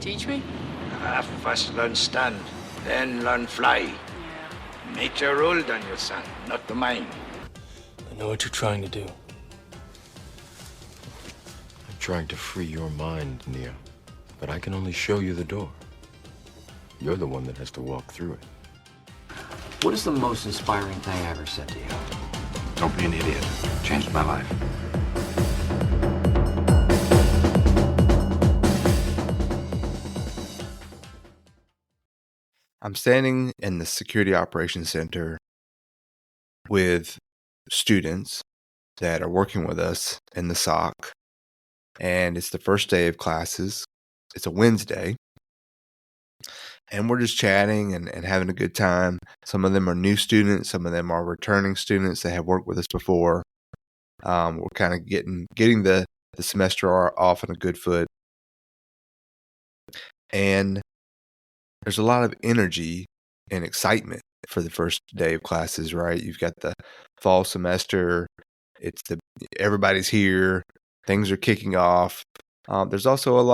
Teach me? First learn stand, then learn fly. Yeah. Nature ruled on you, son, not the mind. I know what you're trying to do. I'm trying to free your mind, Neo. But I can only show you the door. You're the one that has to walk through it. What is the most inspiring thing I ever said to you? Don't be an idiot. Changed my life. I'm standing in the Security Operations Center with students that are working with us in the SOC, and it's the first day of classes. It's a Wednesday, and we're just chatting and having a good time. Some of them are new students. Some of them are returning students that have worked with us before. We're kind of getting the semester off on a good foot. And there's a lot of energy and excitement for the first day of classes, right? You've got the fall semester. Everybody's here. Things are kicking off. There's also a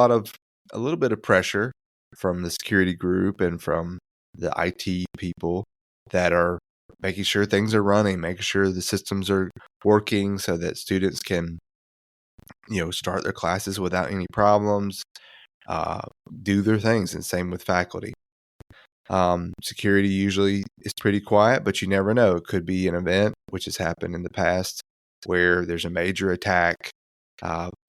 little bit of pressure from the security group and from the IT people that are making sure things are running, making sure the systems are working so that students can, start their classes without any problems, do their things, and same with faculty. Security usually is pretty quiet, but you never know. It could be an event, which has happened in the past, where there's a major attack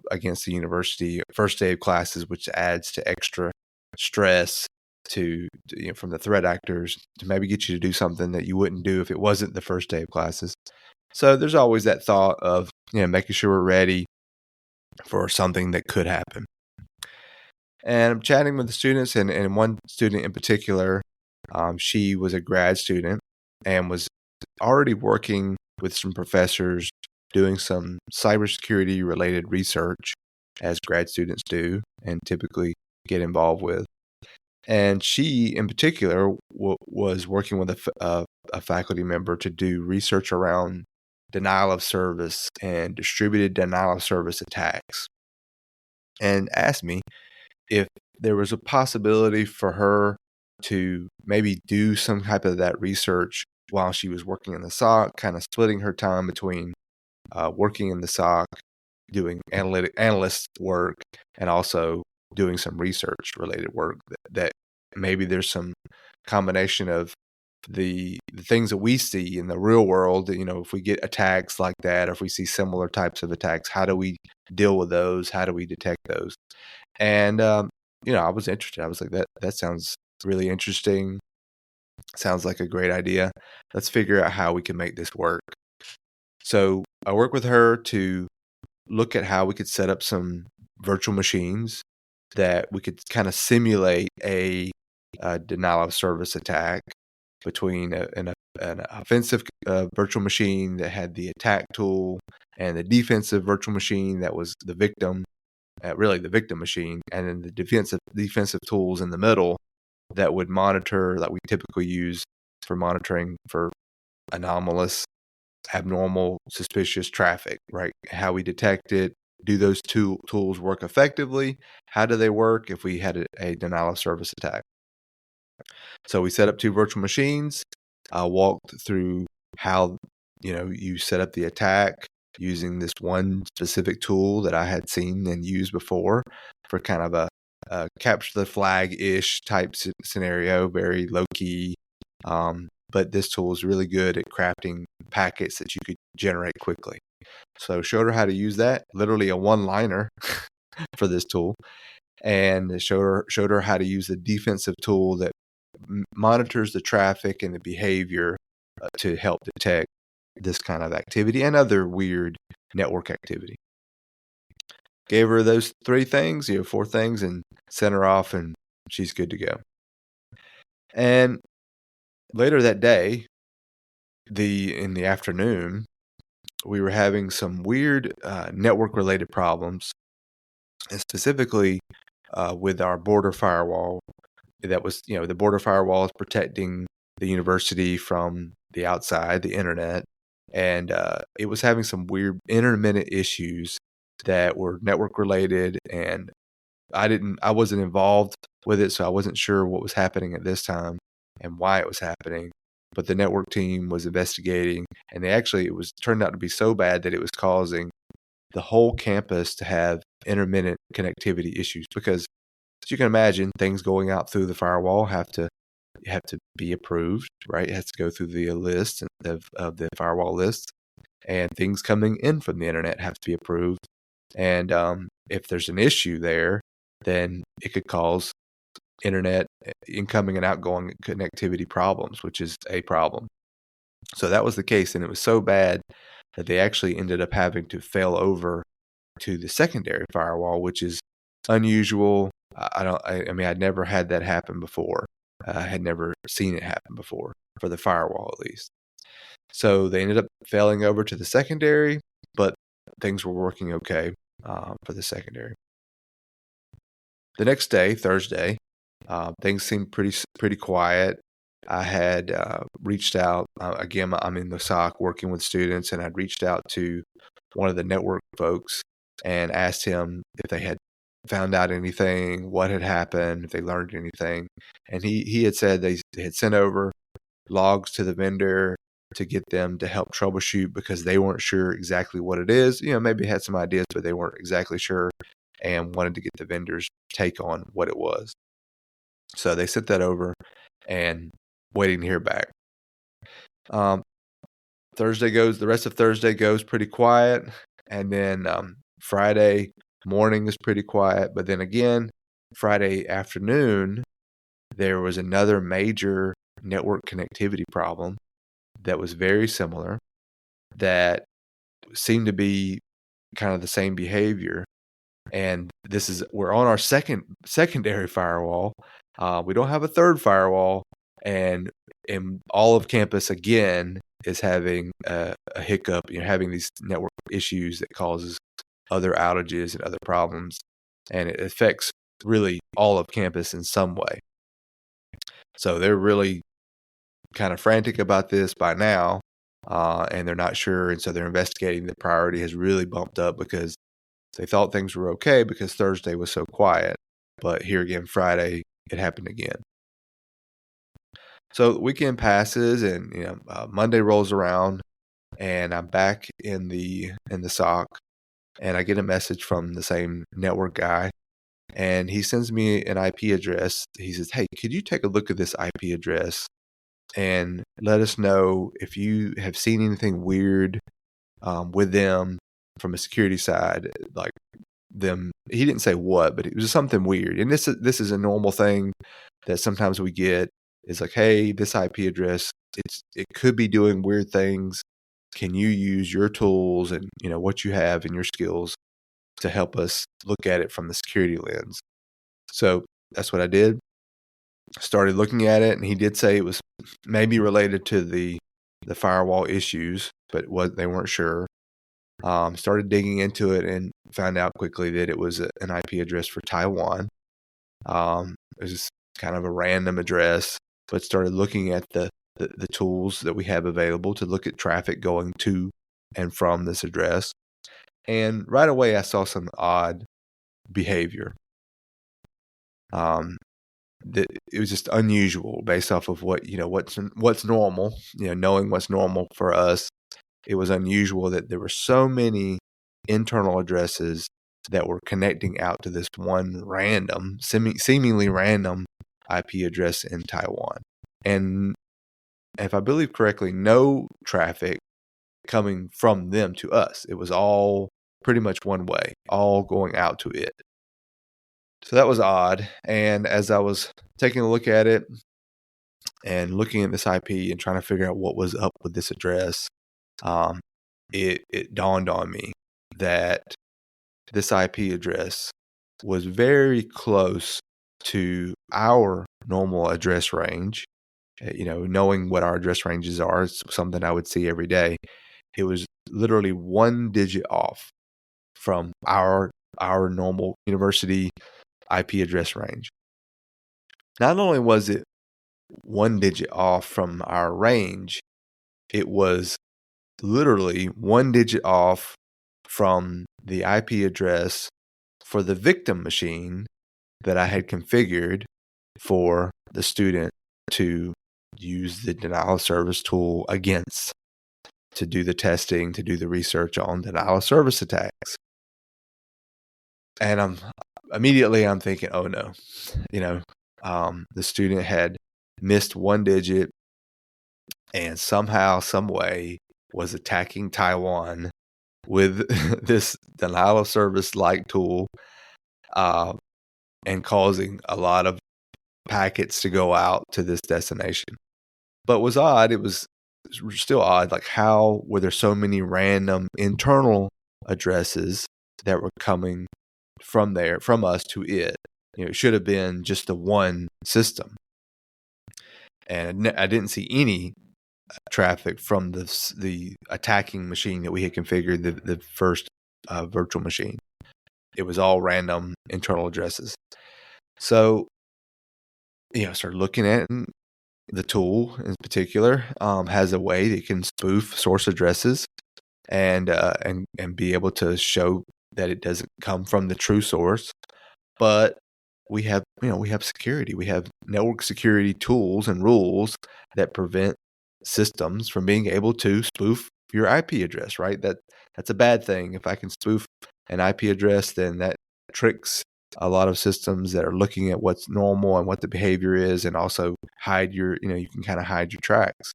against the university first day of classes, which adds to extra stress from the threat actors to maybe get you to do something that you wouldn't do if it wasn't the first day of classes. So there's always that thought of making sure we're ready for something that could happen. And I'm chatting with the students, and one student in particular, she was a grad student and was already working with some professors doing some cybersecurity related research, as grad students do and typically get involved with. And she, in particular, was working with a faculty member to do research around denial of service and distributed denial of service attacks, and asked me if there was a possibility for her to maybe do some type of that research while she was working in the SOC, kind of splitting her time between working in the SOC, doing analyst work, and also doing some research related work that maybe there's some combination of the things that we see in the real world. If we get attacks like that, or if we see similar types of attacks, how do we deal with those? How do we detect those? And, I was interested. I was like, that sounds really interesting. Sounds like a great idea. Let's figure out how we can make this work. So I worked with her to look at how we could set up some virtual machines that we could kind of simulate a denial of service attack between an offensive virtual machine that had the attack tool and the defensive virtual machine that was the victim, really the victim machine, and then the defensive tools in the middle that would monitor, that we typically use for monitoring for anomalous, abnormal, suspicious traffic, right? How we detect it. Do those two tools work effectively? How do they work if we had a denial of service attack? So we set up two virtual machines. I walked through how you set up the attack using this one specific tool that I had seen and used before for kind of a capture the flag-ish type scenario, very low key. But this tool is really good at crafting packets that you could generate quickly. So showed her how to use that, literally a one-liner for this tool, and showed her how to use the defensive tool that monitors the traffic and the behavior to help detect this kind of activity and other weird network activity. Gave her those four things, and sent her off, and she's good to go. And later that day, in the afternoon, we were having some weird network-related problems, and specifically with our border firewall. That was, the border firewall is protecting the university from the outside, the internet, and it was having some weird intermittent issues that were network-related, and I wasn't involved with it, so I wasn't sure what was happening at this time and why it was happening. But the network team was investigating, and it was turned out to be so bad that it was causing the whole campus to have intermittent connectivity issues. Because, as you can imagine, things going out through the firewall have to be approved, right? It has to go through the list of the firewall lists, and things coming in from the internet have to be approved. And if there's an issue there, then it could cause internet incoming and outgoing connectivity problems, which is a problem. So that was the case, and it was so bad that they actually ended up having to fail over to the secondary firewall, which is unusual. I mean, I'd never had that happen before. I had never seen it happen before, for the firewall at least. So they ended up failing over to the secondary, but things were working okay for the secondary. The next day, Thursday, things seemed pretty quiet. I had reached out. Again, I'm in the SOC working with students, and I'd reached out to one of the network folks and asked him if they had found out anything, what had happened, if they learned anything. And he had said they had sent over logs to the vendor to get them to help troubleshoot because they weren't sure exactly what it is. Maybe had some ideas, but they weren't exactly sure and wanted to get the vendor's take on what it was. So they sent that over and waiting to hear back. The rest of Thursday goes pretty quiet. And then Friday morning is pretty quiet. But then again, Friday afternoon, there was another major network connectivity problem that was very similar, that seemed to be kind of the same behavior. And we're on our secondary firewall. We don't have a third firewall, and all of campus again is having a hiccup, having these network issues that causes other outages and other problems, and it affects really all of campus in some way. So they're really kind of frantic about this by now, and they're not sure, and so they're investigating. The priority has really bumped up because they thought things were okay because Thursday was so quiet, but here again, Friday, it happened again. So the weekend passes, and Monday rolls around, and I'm back in the SOC, and I get a message from the same network guy, and he sends me an IP address. He says, "Hey, could you take a look at this IP address and let us know if you have seen anything weird with them from a security side, like them." He didn't say what, but it was something weird. And this is a normal thing that sometimes we get. It's like, hey, this IP address, it could be doing weird things. Can you use your tools and what you have and your skills to help us look at it from the security lens? So that's what I did. Started looking at it, and he did say it was maybe related to the firewall issues, but they weren't sure. Started digging into it and found out quickly that it was an IP address for Taiwan. It was just kind of a random address, but started looking at the tools that we have available to look at traffic going to and from this address. And right away, I saw some odd behavior. It was just unusual based off of what's normal. Knowing what's normal for us, it was unusual that there were so many internal addresses that were connecting out to this one random, seemingly random IP address in Taiwan. And if I believe correctly, no traffic coming from them to us. It was all pretty much one way, all going out to it. So that was odd. And as I was taking a look at it and looking at this IP and trying to figure out what was up with this address, it dawned on me that this IP address was very close to our normal address range. Knowing what our address ranges are, it's something I would see every day. It was literally one digit off from our normal university IP address range. Not only was it one digit off from our range, it was literally one digit off from the IP address for the victim machine that I had configured for the student to use the denial of service tool against, to do the testing, to do the research on denial of service attacks. And I'm immediately thinking, oh no, the student had missed one digit and somehow, some way was attacking Taiwan with this denial of service like tool, and causing a lot of packets to go out to this destination. But it was odd. It was still odd. Like, how were there so many random internal addresses that were coming from us to it? It should have been just the one system. And I didn't see any traffic from the attacking machine that we had configured, the first virtual machine. It was all random internal addresses. So, I started looking at it. The tool in particular has a way that it can spoof source addresses and be able to show that it doesn't come from the true source. But we have security. We have network security tools and rules that prevent systems from being able to spoof your IP address, right? That's a bad thing. If I can spoof an IP address, then that tricks a lot of systems that are looking at what's normal and what the behavior is, and also hide you can kind of hide your tracks.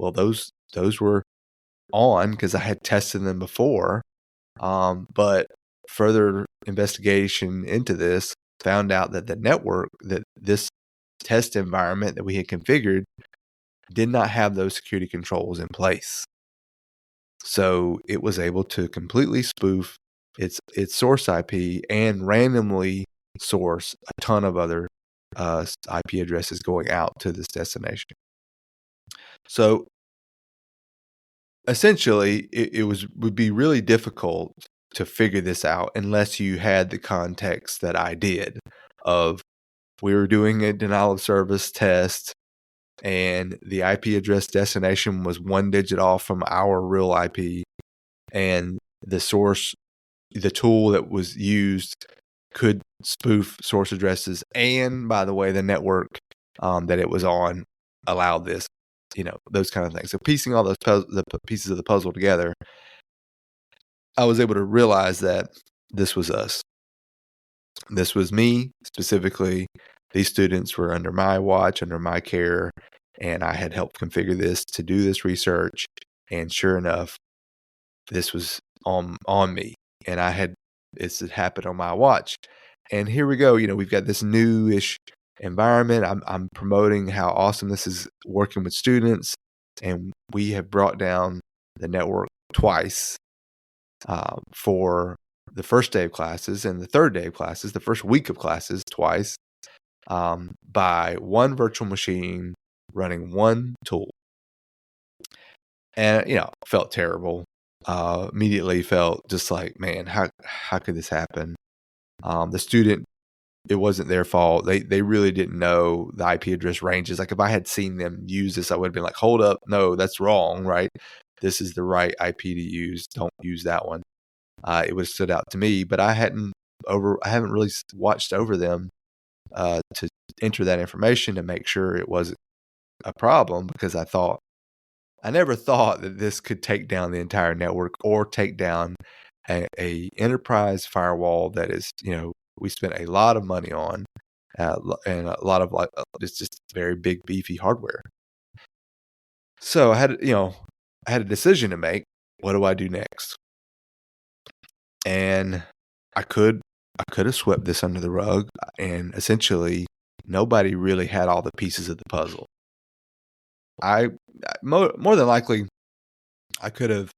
Well, those were on because I had tested them before, but further investigation into this found out that the network, that this test environment that we had configured, did not have those security controls in place. So it was able to completely spoof its source IP and randomly source a ton of other IP addresses going out to this destination. So essentially, it would be really difficult to figure this out unless you had the context that I did of, we were doing a denial of service test and the IP address destination was one digit off from our real IP, and the source, the tool that was used, could spoof source addresses, and by the way, the network that it was on allowed this, those kind of things. So piecing all those the pieces of the puzzle together, I was able to realize that this was us. This was me specifically. These students were under my watch, under my care, and I had helped configure this to do this research. And sure enough, this was on me, and this had happened on my watch. And here we go. We've got this newish environment. I'm promoting how awesome this is working with students, and we have brought down the network twice for the first day of classes and the third day of classes, the first week of classes twice, by one virtual machine running one tool. And felt terrible. Immediately felt just like, man, how could this happen? The student, it wasn't their fault. They really didn't know the IP address ranges. Like, if I had seen them use this, I would have been like, hold up, no, that's wrong, right? This is the right IP to use. Don't use that one. It would have stood out to me, but I haven't really watched over them to enter that information to make sure it wasn't a problem, because I never thought that this could take down the entire network or take down a enterprise firewall that is, we spent a lot of money on, and a lot of it's just very big, beefy hardware. So I had a decision to make. What do I do next? And I could have swept this under the rug, and essentially nobody really had all the pieces of the puzzle. More than likely, I could have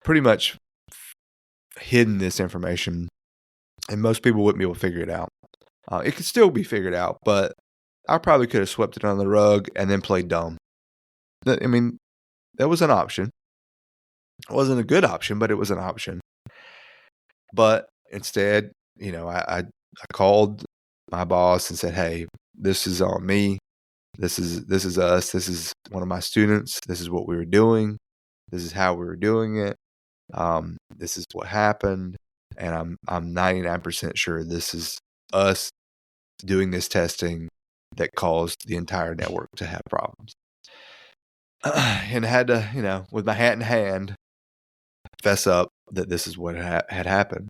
pretty much hidden this information, and most people wouldn't be able to figure it out. It could still be figured out, but I probably could have swept it under the rug and then played dumb. That was an option. It wasn't a good option, but it was an option. But instead, I called my boss and said, "Hey, this is on me. This is us. This is one of my students. This is what we were doing. This is how we were doing it. This is what happened, and I'm 99% sure this is us doing this testing that caused the entire network to have problems. And I had to, with my hat in hand, fess up that this is what had happened.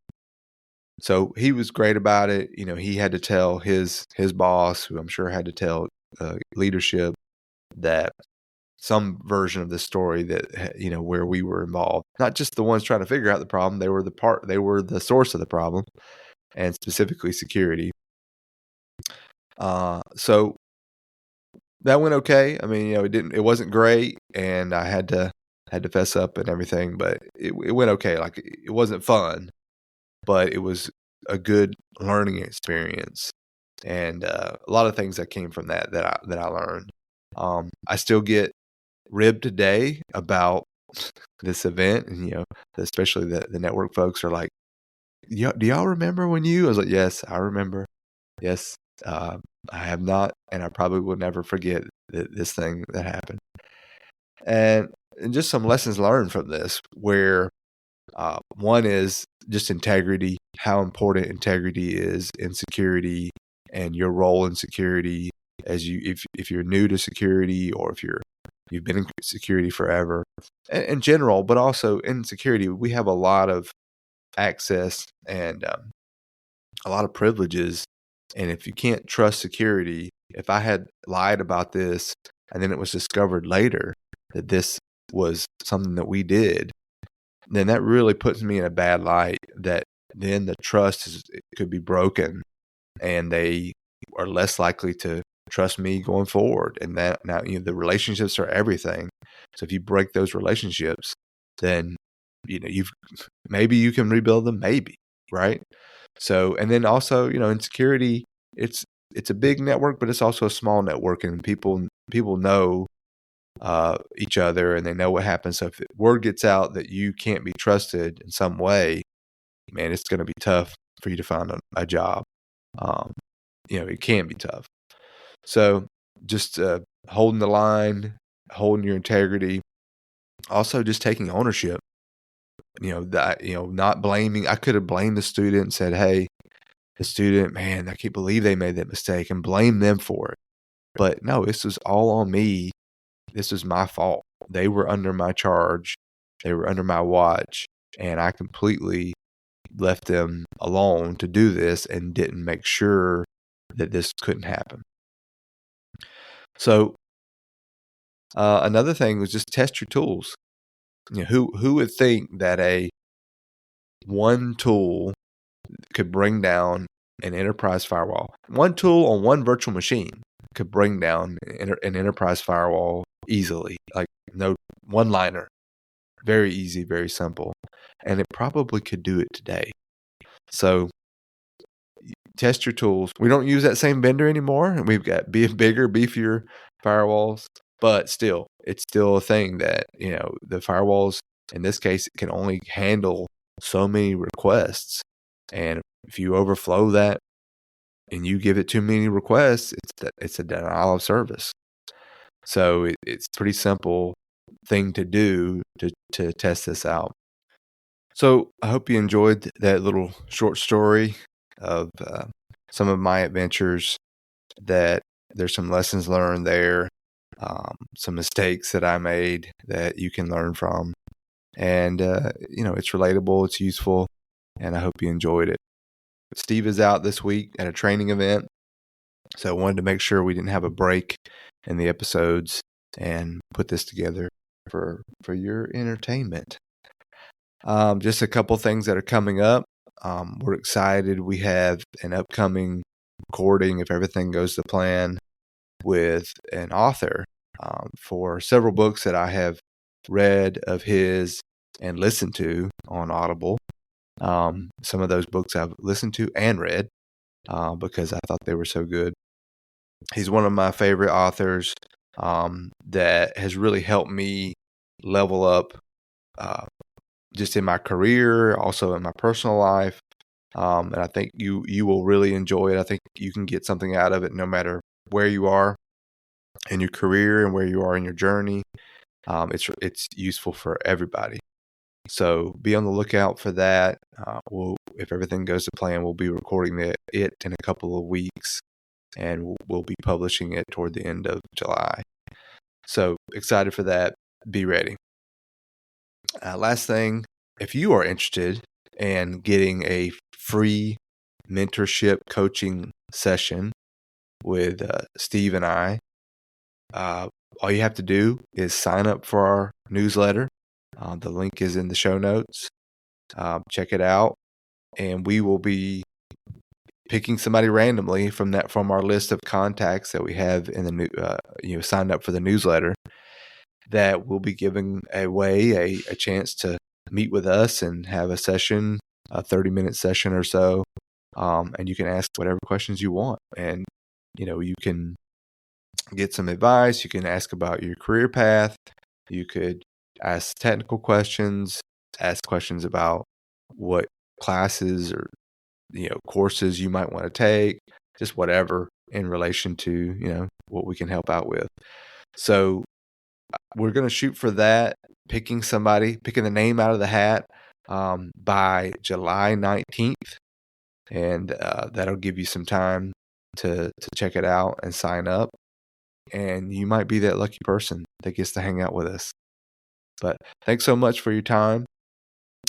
So he was great about it. He had to tell his boss, who I'm sure had to tell leadership, that some version of the story that, where we were involved, not just the ones trying to figure out the problem. They were the source of the problem, and specifically security. So that went okay. I mean, it wasn't great, and I had to fess up and everything, but it went okay. Like, it wasn't fun, but it was a good learning experience, and a lot of things that came from that I learned. I still get ribbed today about this event, and especially the network folks are like, do y'all remember when you? I was like, yes, I remember. Yes, I have not, and I probably will never forget this thing that happened. And just some lessons learned from this, where one is just integrity, how important integrity is in security, and your role in security if you're new to security, or if you've been in security forever, in general, but also in security, we have a lot of access and a lot of privileges. And if you can't trust security, if I had lied about this and then it was discovered later that this was something that we did, then that really puts me in a bad light, that then the trust could be broken, and they are less likely to trust me going forward. And that now, the relationships are everything. So if you break those relationships, then, maybe you can rebuild them, maybe, right? So, and then also, in security, it's a big network, but it's also a small network, and people know each other, and they know what happens. So if word gets out that you can't be trusted in some way, man, it's going to be tough for you to find a job. It can be tough. So just holding the line, holding your integrity, also just taking ownership. Not blaming. I could have blamed the student and said, "Hey, the student, man, I can't believe they made that mistake," and blame them for it. But no, this was all on me. This was my fault. They were under my charge. They were under my watch, and I completely left them alone to do this and didn't make sure that this couldn't happen. So another thing was just test your tools. Who would think that one tool could bring down an enterprise firewall? One tool on one virtual machine could bring down an enterprise firewall easily, like no one-liner. Very easy, very simple. And it probably could do it today. So test your tools. We don't use that same vendor anymore, and we've got bigger, beefier firewalls, but still, it's still a thing that, the firewalls, in this case, can only handle so many requests. And if you overflow that and you give it too many requests, it's a denial of service. So it's a pretty simple thing to do to test this out. So I hope you enjoyed that little short story of some of my adventures, that there's some lessons learned there, some mistakes that I made that you can learn from. And, it's relatable, it's useful, and I hope you enjoyed it. Steve is out this week at a training event, so I wanted to make sure we didn't have a break in the episodes and put this together for your entertainment. Just a couple things that are coming up. We're excited. We have an upcoming recording, if everything goes to plan, with an author for several books that I have read of his and listened to on Audible. Some of those books I've listened to and read because I thought they were so good. He's one of my favorite authors that has really helped me level up just in my career, also in my personal life. And I think you will really enjoy it. I think you can get something out of it no matter where you are in your career and where you are in your journey. It's useful for everybody. So be on the lookout for that. If everything goes to plan, we'll be recording it in a couple of weeks. and we'll be publishing it toward the end of July. So excited for that. Be ready. Last thing, if you are interested in getting a free mentorship coaching session with Steve and I, all you have to do is sign up for our newsletter. The link is in the show notes. Check it out, and we will be picking somebody randomly from our list of contacts that we have in the signed up for the newsletter, that will be giving away a chance to meet with us and have a session, a 30-minute session or so, and you can ask whatever questions you want, and you can get some advice. You can ask about your career path. You could ask technical questions, ask questions about what classes or courses you might want to take, just whatever in relation to what we can help out with. So we're going to shoot for that, picking the name out of the hat by July 19th, and that'll give you some time to check it out and sign up, and you might be that lucky person that gets to hang out with us. But thanks so much for your time,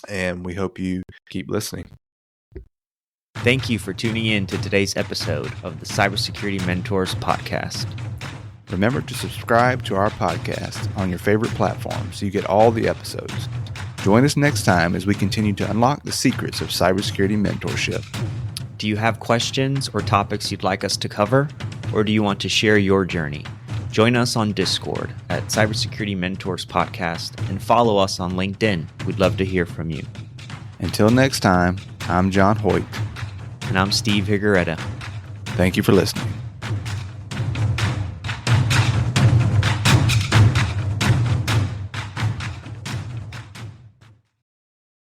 and we hope you keep listening. Thank you for tuning in to today's episode of the Cybersecurity Mentors podcast. Remember to subscribe to our podcast on your favorite platform so you get all the episodes. Join us next time as we continue to unlock the secrets of cybersecurity mentorship. Do you have questions or topics you'd like us to cover, or do you want to share your journey? Join us on Discord at Cybersecurity Mentors Podcast and follow us on LinkedIn. We'd love to hear from you. Until next time, I'm John Hoyt. And I'm Steve Higuereta. Thank you for listening.